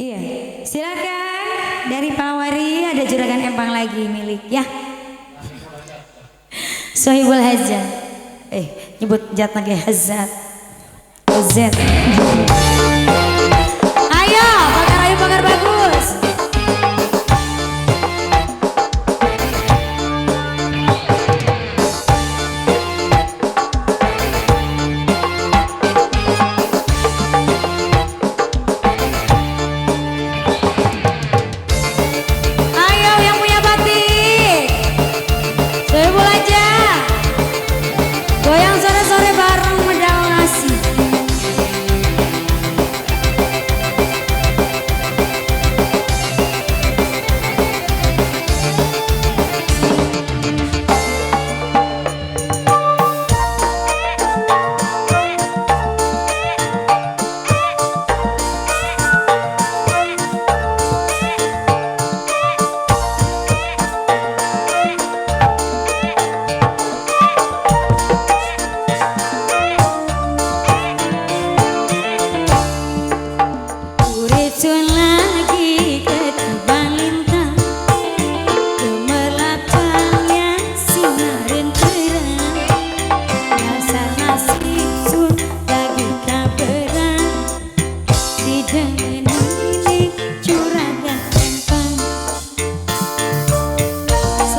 Iya, silakan dari Pawari ada juragan empang lagi milik ya. Sohibul Hazat. Nyebut jatna ge Hazat. Hazat. Ayo bakar bagus. Goyang sore-sore bareng medal nasi.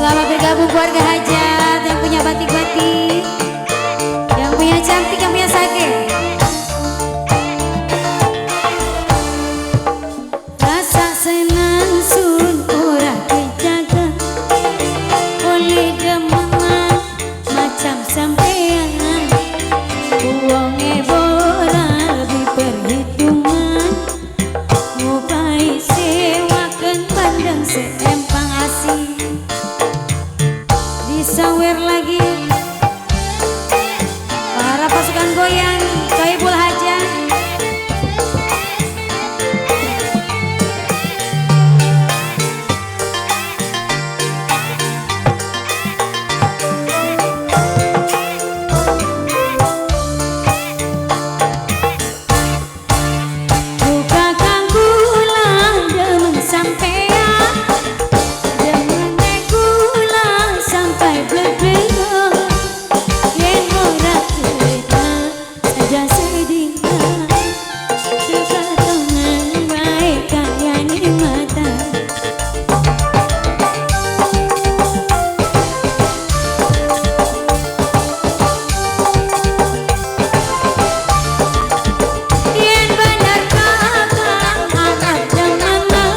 Selamat bergabung keluarga hajat yang punya batik-batik, yang punya cantik, yang punya sake. Rasa senang sun ora kejaga oleh demengan macam sampean. Uangnya bola di perhitungan, ngupai sewakan pandang seempang asih. Disawer lagi para pasukan goyang Sohibul Hazat. Buka kanggulang demen sampean, demen kulang sampai blek-blek. Yen ora kita saja sedih, suka tangan baik kaya di mata. Yen benar kakak anak demenan,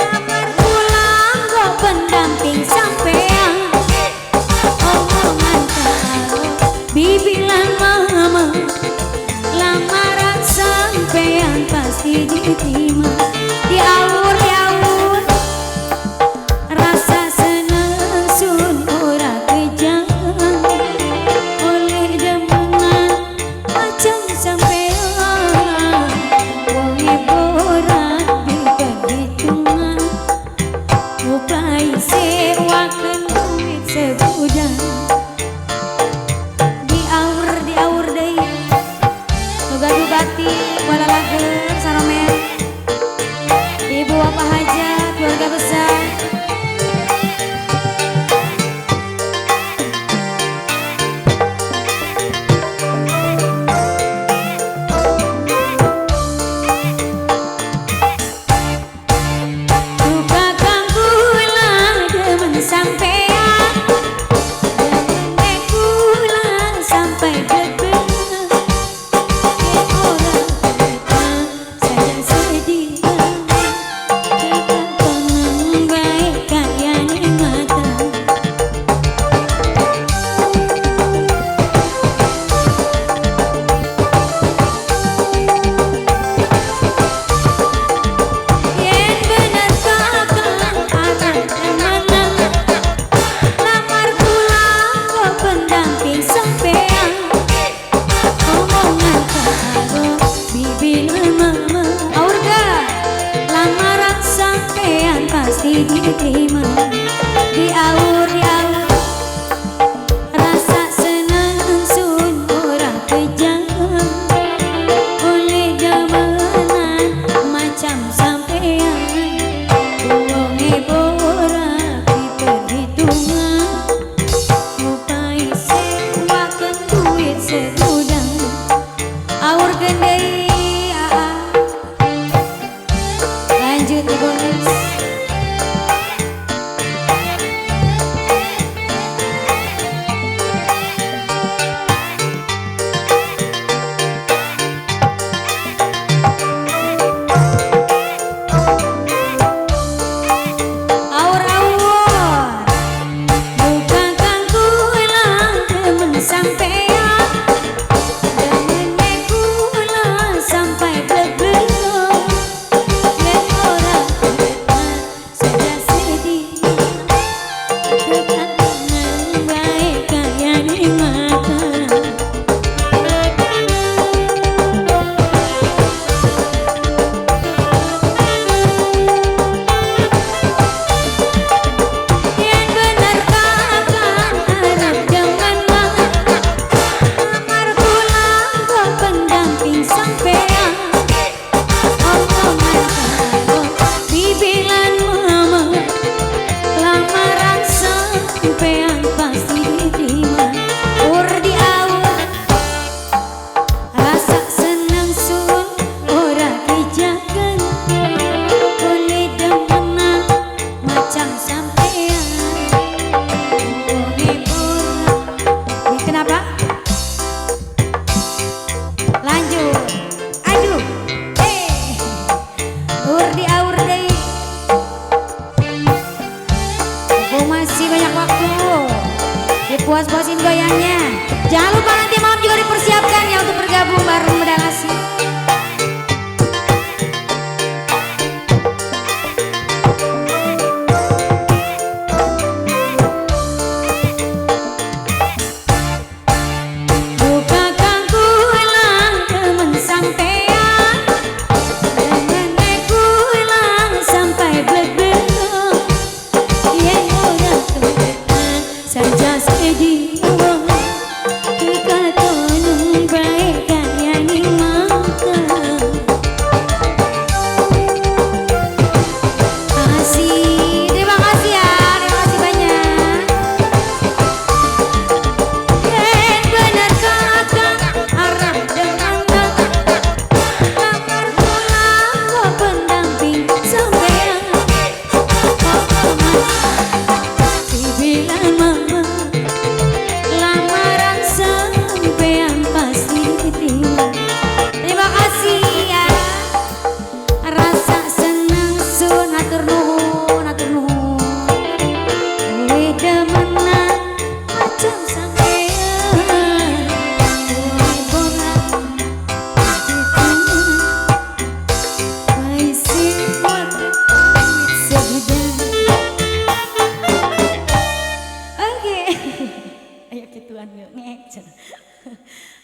kamar pulang kok pendamping sampean. Omongan kau bibilan mama, lamaran sampean pasti diterima. Diaur rasa senang sun ora kejang oleh demengan macam sampean. Wonge borat di perhitungan, ngupai sewakan duit sebulan. Diaur deui nu gaduh batik wala lager saromen. Ibu Jangan lupa nanti malam juga dipersiapkan ya untuk bergabung bareng Medang Asih.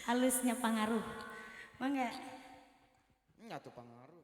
Halusnya pengaruh, mangga. Nyatu pengaruh.